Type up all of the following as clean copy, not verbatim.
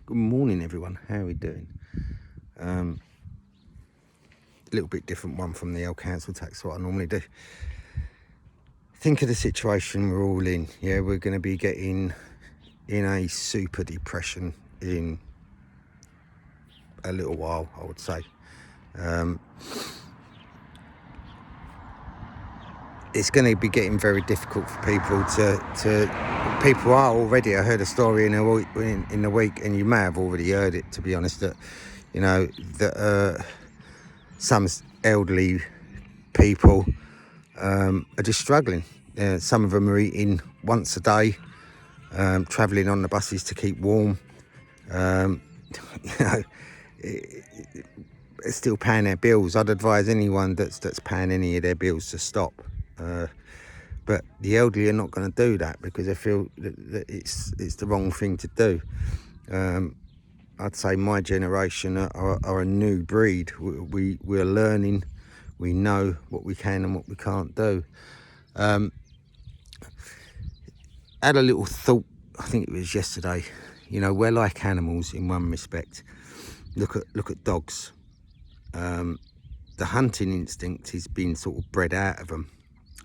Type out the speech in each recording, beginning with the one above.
Good morning, everyone. How are we doing? A little bit different one from the old council tax, what I normally do. Think of the situation we're all in. Yeah, we're going to be getting in a super depression in a little while, I would say. It's going to be getting very difficult for people to people are already. I heard a story in the week, and you may have already heard it, to be honest, that some elderly people are just struggling. Some of them are eating once a day, travelling on the buses to keep warm. Still paying their bills. I'd advise anyone that's paying any of their bills to stop. But the elderly are not going to do that because they feel that it's the wrong thing to do. I'd say my generation are a new breed. We're learning. We know what we can and what we can't do. Had a little thought, I think it was yesterday. We're like animals in one respect. Look at dogs. The hunting instinct has been sort of bred out of them.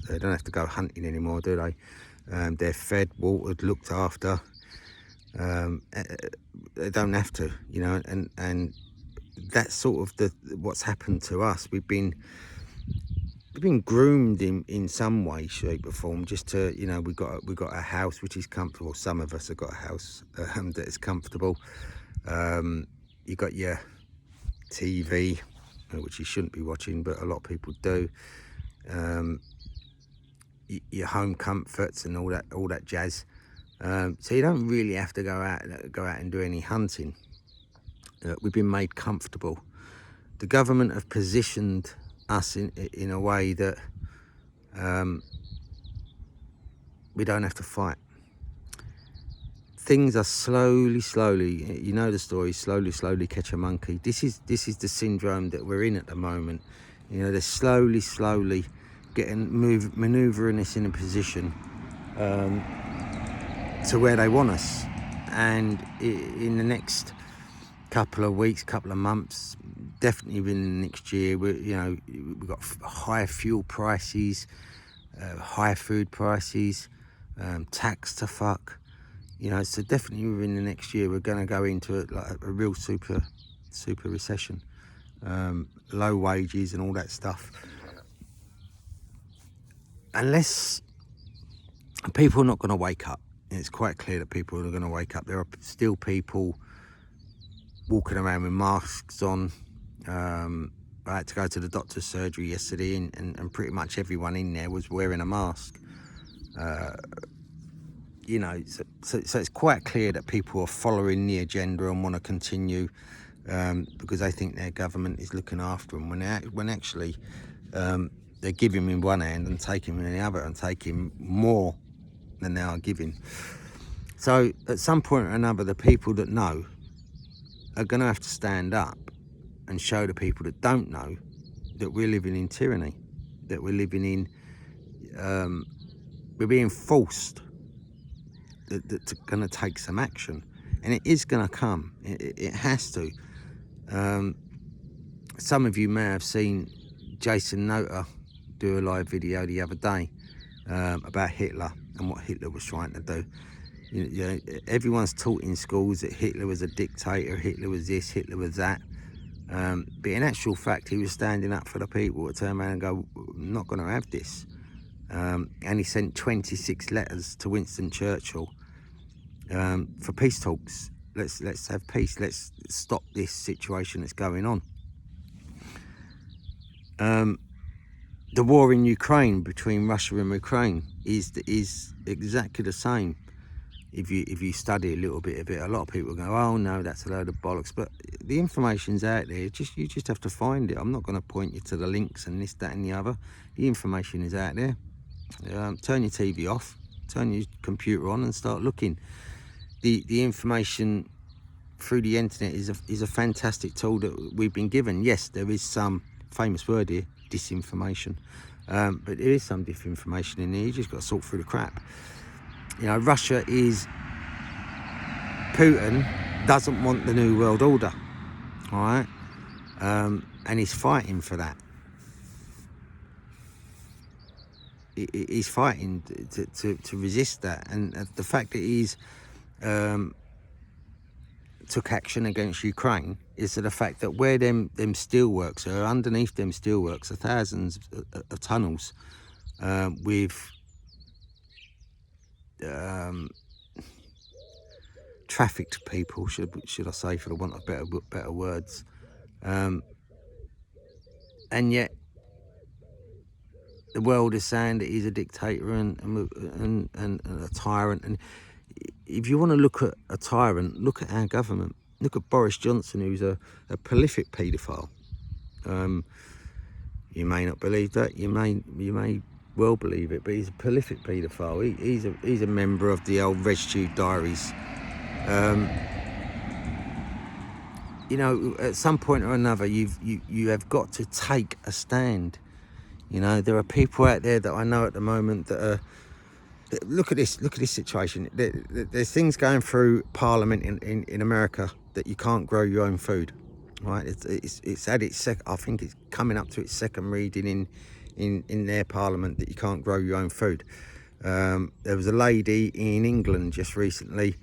They don't have to go hunting anymore, do they? They're fed, watered, looked after. They don't have to, and that's sort of what's happened to us. We've been groomed in some way, shape or form, just to, we've got a house which is comfortable. Some of us have got a house that is comfortable. You got your TV, which you shouldn't be watching, but a lot of people do. Your home comforts and all that jazz. So you don't really have to go out and do any hunting. We've been made comfortable. The government have positioned us in a way that we don't have to fight. Things are slowly, you know the story, slowly catch a monkey. This is the syndrome that we're in at the moment. They're slowly maneuvering us in a position to where they want us. And in the next couple of weeks, couple of months, definitely within the next year, we've got higher fuel prices, higher food prices, tax to fuck. So definitely within the next year, we're going to go into a real super recession. Low wages and all that stuff. Unless people are not going to wake up. It's quite clear that people are going to wake up. There are still people walking around with masks on. I had to go to the doctor's surgery yesterday, and pretty much everyone in there was wearing a mask. So it's quite clear that people are following the agenda and want to continue because they think their government is looking after them, when actually they're giving in one hand and taking in the other, and taking more than they are giving. So at some point or another, the people that know are going to have to stand up and show the people that don't know that we're living in tyranny, that we're living in, we're being forced, that's going to take some action. And it is going to come. It has to. Some of you may have seen Jason Noter do a live video the other day about Hitler and what Hitler was trying to do. Everyone's taught in schools that Hitler was a dictator, Hitler was this, Hitler was that. But in actual fact, he was standing up for the people to turn around and go, I'm not going to have this. And he sent 26 letters to Winston Churchill for peace talks. Let's have peace. Let's stop this situation that's going on. The war in Ukraine, between Russia and Ukraine, is exactly the same. If you study a little bit of it, a lot of people go, oh no, that's a load of bollocks. But the information's out there. You just have to find it. I'm not going to point you to the links and this, that and the other. The information is out there. Turn your TV off, turn your computer on and start looking. The information through the internet is a fantastic tool that we've been given. Yes, there is some, famous word here, disinformation. But there is some disinformation in there. You just got to sort through the crap. Russia is, Putin doesn't want the New World Order, all right? And he's fighting for that. He's fighting to resist that. And the fact that he's took action against Ukraine is the fact that where them steelworks are, underneath them steelworks are thousands of tunnels with trafficked people, should I say, for the want of better words, and yet the world is saying that he's a dictator and a tyrant. And if you want to look at a tyrant, look at our government. Look at Boris Johnson, who's a prolific paedophile. You may not believe that. You may well believe it, but he's a prolific paedophile. He's a member of the old RegTube Diaries. You know, at some point or another, you have got to take a stand. You know, there are people out there that I know at the moment that are. Look at this situation. There's things going through Parliament in America that you can't grow your own food, right? It's had its I think it's coming up to its second reading in their Parliament that you can't grow your own food. There was a lady in England just recently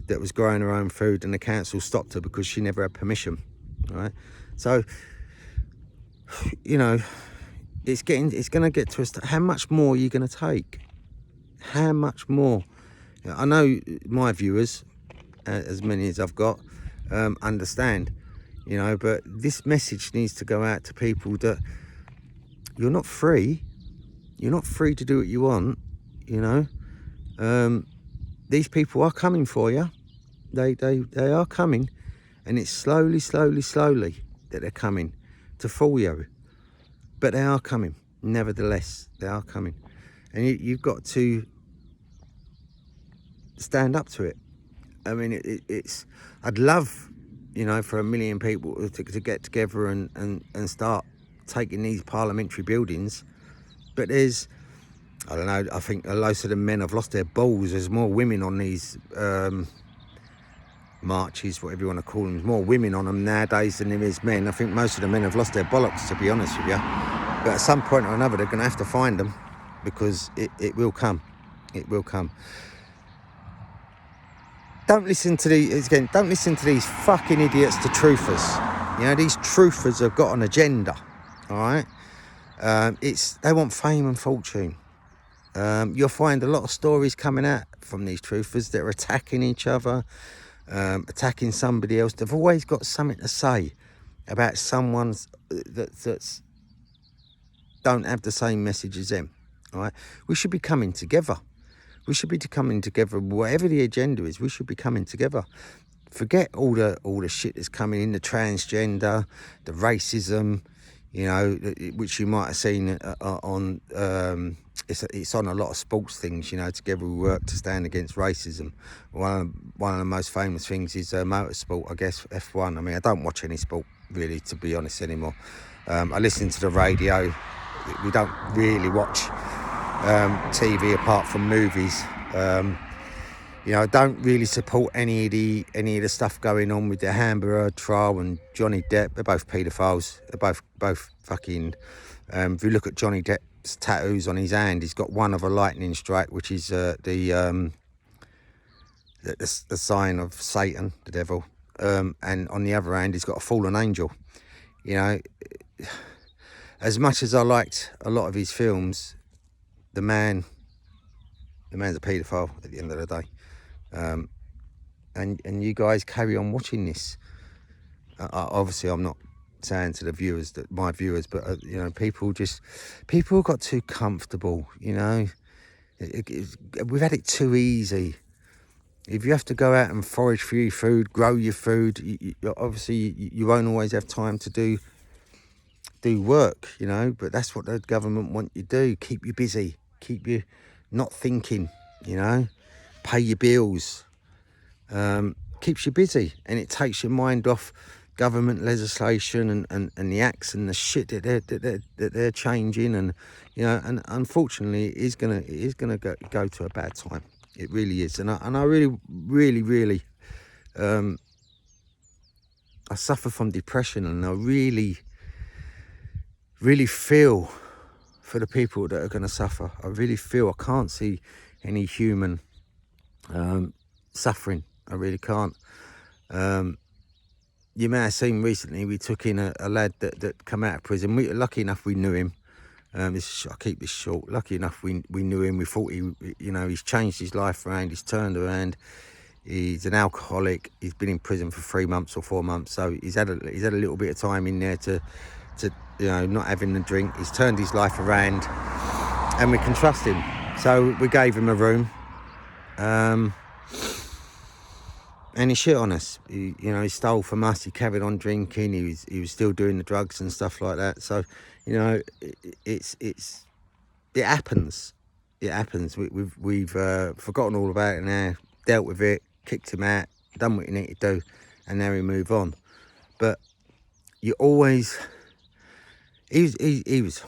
that was growing her own food, and the council stopped her because she never had permission, right? So, you know, it's going to get to us. How much more are you going to take? How much more? I know my viewers, as many as I've got, understand, you know, but this message needs to go out to people that you're not free. You're not free to do what you want, you know. These people are coming for you. They are coming, and it's slowly that they're coming to fool you. But they are coming. Nevertheless, they are coming. And you've got to stand up to it. I mean, it's. I'd love, you know, for 1 million people to get together and start taking these parliamentary buildings. But there's, I don't know, I think most of the men have lost their balls. There's more women on these marches, whatever you want to call them. There's more women on them nowadays than there is men. I think most of the men have lost their bollocks, to be honest with you. But at some point or another, they're going to have to find them, because it will come. It will come. Don't listen to these fucking idiots, the truthers. You know, these truthers have got an agenda, all right? They want fame and fortune. You'll find a lot of stories coming out from these truthers that are attacking each other, attacking somebody else. They've always got something to say about someone that's don't have the same message as them. All right, we should be coming together. We should be coming together. Whatever the agenda is, we should be coming together. Forget all the shit that's coming in, the transgender, the racism, you know, which you might have seen on. It's on a lot of sports things, you know. Together we work to stand against racism. One of the most famous things is motorsport, I guess, F1. I mean, I don't watch any sport really, to be honest, anymore. I listen to the radio. We don't really watch TV apart from movies. You know, I don't really support any of the stuff going on with the Amber Heard trial and Johnny Depp. They're both paedophiles. They're both fucking. If you look at Johnny Depp's tattoos on his hand, he's got one of a lightning strike, which is the sign of Satan, the devil, and on the other hand, he's got a fallen angel. You know, as much as I liked a lot of his films, the man's a paedophile at the end of the day. And you guys carry on watching this. Obviously, I'm not saying to the viewers that my viewers, but you know, people got too comfortable. You know, we've had it too easy. If you have to go out and forage for your food, grow your food, obviously you won't always have time to do work. You know, but that's what the government want you to do. Keep you busy. Keep you not thinking. You know, pay your bills. Keeps you busy, and it takes your mind off government legislation and the acts and the shit that they're changing, and you know, and unfortunately it is gonna go to a bad time. It really is, and I really I suffer from depression, and I really feel for the people that are going to suffer. I really feel I can't see any human suffering. I really can't. You may have seen recently we took in a lad that come out of prison. Lucky enough we knew him. I keep this short. Lucky enough we knew him. We thought he's changed his life around. He's turned around. He's an alcoholic. He's been in prison for 3 months or 4 months. So he's had a little bit of time in there to not having a drink. He's turned his life around, and we can trust him. So we gave him a room. And he shit on us. He stole from us. He carried on drinking. He was still doing the drugs and stuff like that. So, it happens. It happens. We've forgotten all about it now. Dealt with it. Kicked him out. Done what you need to do, and now we move on. But you always. He's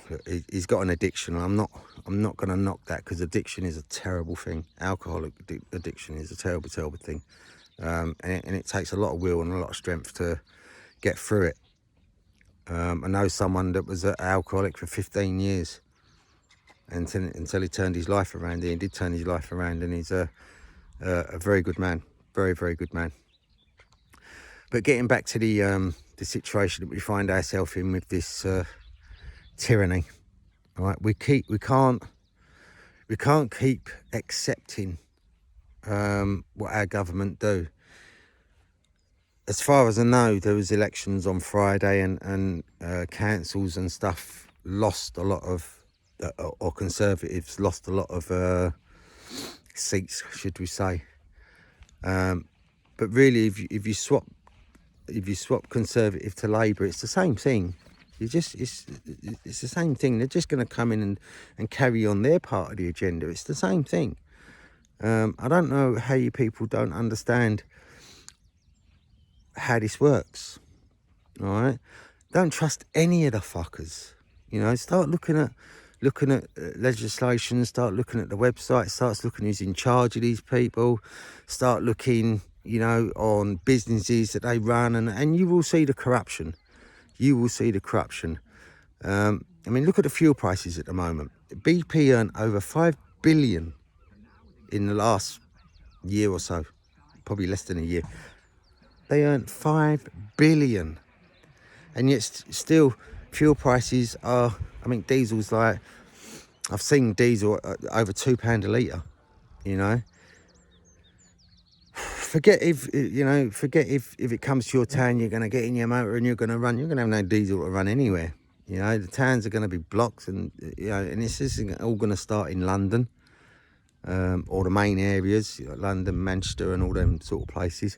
got an addiction. I'm not going to knock that, because addiction is a terrible thing. Alcoholic addiction is a terrible thing. And it takes a lot of will and a lot of strength to get through it. I know someone that was an alcoholic for 15 years until he turned his life around. He did turn his life around, and he's a very good man, very, very good man. But getting back to the situation that we find ourselves in with this tyranny, all right? We can't keep accepting what our government do. As far as I know, there was elections on Friday, and councils and stuff lost a lot of, or Conservatives lost a lot of seats, should we say? But really, if you swap Conservative to Labour, it's the same thing. It's the same thing. They're just going to come in and carry on their part of the agenda. It's the same thing. I don't know how you people don't understand how this works. All right, don't trust any of the fuckers. Start looking at legislation. Start looking at the website. Start looking who's in charge of these people. Start looking, on businesses that they run, and you will see the corruption. You will see the corruption. Look at the fuel prices at the moment. BP earned over 5 billion in the last year or so, probably less than a year. They earned 5 billion, and yet still fuel prices are, diesel's like, I've seen diesel over £2 a litre. Forget if it comes to your town, you're going to get in your motor and you're going to run. You're going to have no diesel to run anywhere. The towns are going to be blocked, and and this isn't all going to start in London, or the main areas, London, Manchester, and all them sort of places.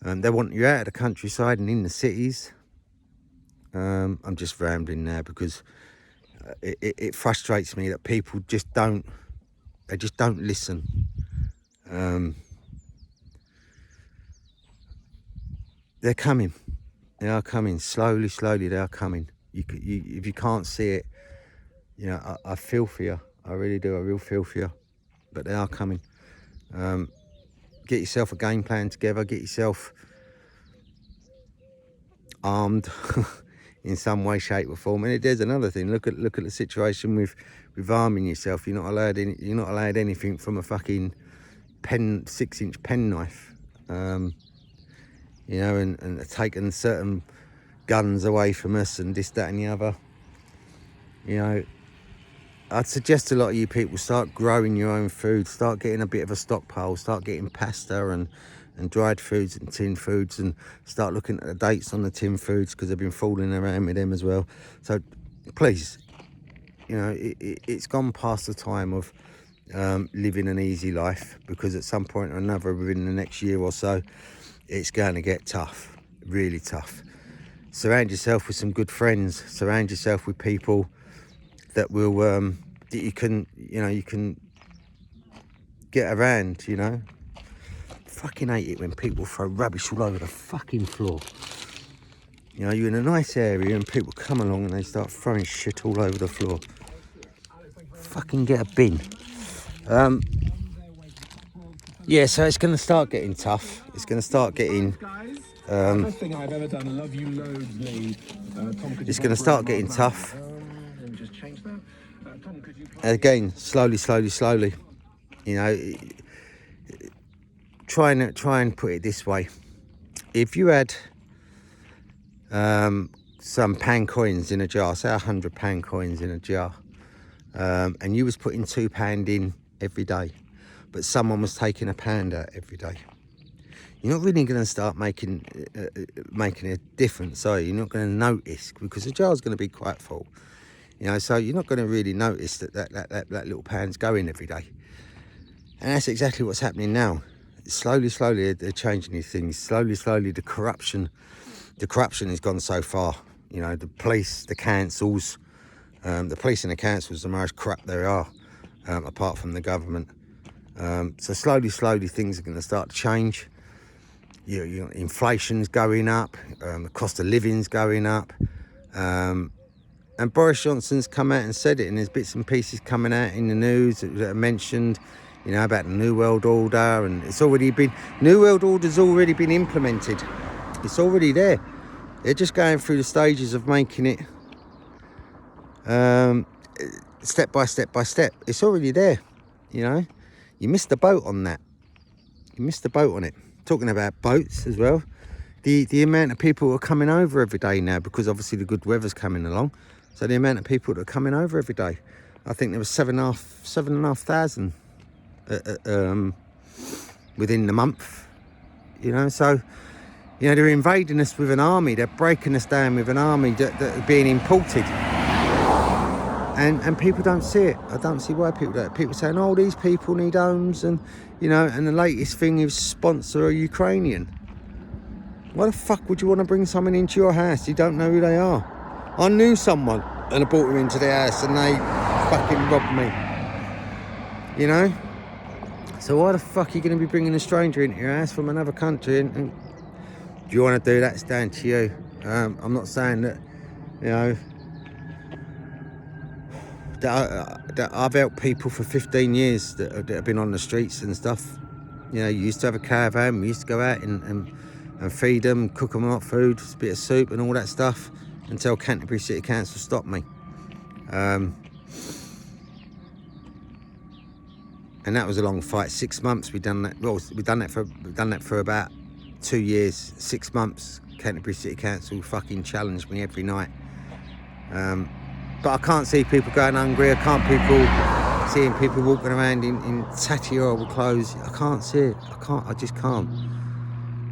They want you out of the countryside and in the cities. I'm just rambling now, because it frustrates me that people just don't listen. They're coming. They are coming. Slowly, they are coming. If you can't see it, I feel for you. I really do. I really feel for you. But they are coming. Get yourself a game plan together. Get yourself armed in some way, shape, or form. And there's another thing. Look at the situation with arming yourself. You're not allowed anything from a fucking 6-inch penknife. And taking certain guns away from us, and this, that, and the other. I'd suggest a lot of you people start growing your own food, start getting a bit of a stockpile, start getting pasta and dried foods and tin foods, and start looking at the dates on the tin foods, because I've been fooling around with them as well. So please, it's gone past the time of living an easy life, because at some point or another within the next year or so, it's going to get tough, really tough. Surround yourself with some good friends. Surround yourself with people that will that you can get around. Fucking hate it when people throw rubbish all over the fucking floor. You're in a nice area and people come along and they start throwing shit all over the floor. Fucking get a bin. Yeah, so it's going to start getting tough. It's going to start getting Best thing I've ever done. Love you loads, Lee. Tom, could It's you going to pop start for a getting mild tough. Let me just change that. Tom, could you play? Again, slowly. You know, try and put it this way. If you had some pound coins in a jar, say £100 coins in a jar, and you was putting £2 in every day, but someone was taking £1 out every day, you're not really going to start making a difference, are you? You're not going to notice, because the jar's going to be quite full, you know. So you're not going to really notice that little pound's going every day. And that's exactly what's happening now. Slowly they're changing these things. Slowly the corruption has gone so far. You know, the police, the councils, the police and the councils are the most corrupt there are, apart from the government. So slowly things are going to start to change. You know, inflation's going up, the cost of living's going up, and Boris Johnson's come out and said it, and there's bits and pieces coming out in the news that are mentioned, you know, about the New World Order, and New World Order's already been implemented. It's already there. They're just going through the stages of making it step by step. It's already there, you know. You missed the boat on that. You missed the boat on it. Talking about boats as well, the amount of people who are coming over every day now, because obviously the good weather's coming along. So the amount of people that are coming over every day, I think there was 7,500 within the month, you know. So, you know, they're invading us with an army. They're breaking us down with an army that are being imported. And people don't see it. I don't see why people don't. People saying, oh, these people need homes, and, you know, and the latest thing is sponsor a Ukrainian. Why the fuck would you want to bring someone into your house? You don't know who they are. I knew someone, and I brought them into their house, and they fucking robbed me. You know? So why the fuck are you going to be bringing a stranger into your house from another country? And do you want to do that? It's down to you. I'm not saying that, you know, that I've helped people for 15 years that have been on the streets and stuff. You know, you used to have a caravan, we used to go out and feed them, cook them up food, a bit of soup and all that stuff, until Canterbury City Council stopped me. And that was a long fight. 6 months we've done that. Well, we've done that for about 2 years. 6 months, Canterbury City Council fucking challenged me every night. But I can't see people going hungry. I can't seeing people walking around in tatty horrible clothes. I can't see it. I just can't.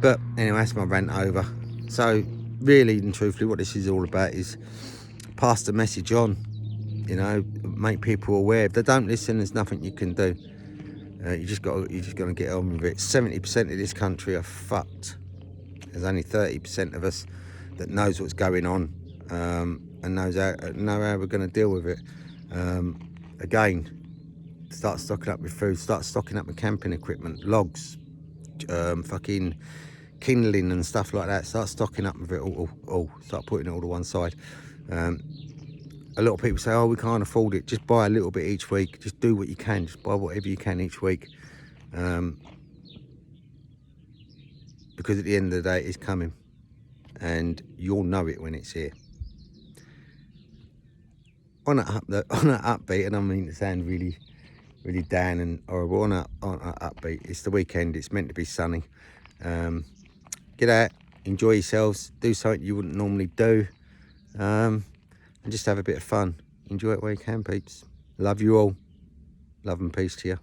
But anyway, that's my rant over. So really and truthfully, what this is all about is pass the message on. You know, make people aware. If they don't listen, there's nothing you can do. You just got to get on with it. 70% of this country are fucked. There's only 30% of us that knows what's going on, and know how we're going to deal with it. Again, start stocking up with food, start stocking up with camping equipment, logs, fucking kindling and stuff like that. Start stocking up with it all. Start putting it all to one side. A lot of people say, oh, we can't afford it. Just buy a little bit each week. Just do what you can. Just buy whatever you can each week. Because at the end of the day, it's coming. And you'll know it when it's here. On that upbeat, and I mean to sound really, really down and horrible, on a upbeat, it's the weekend. It's meant to be sunny. Get out, enjoy yourselves, do something you wouldn't normally do. And just have a bit of fun. Enjoy it where you can, peeps. Love you all. Love and peace to you.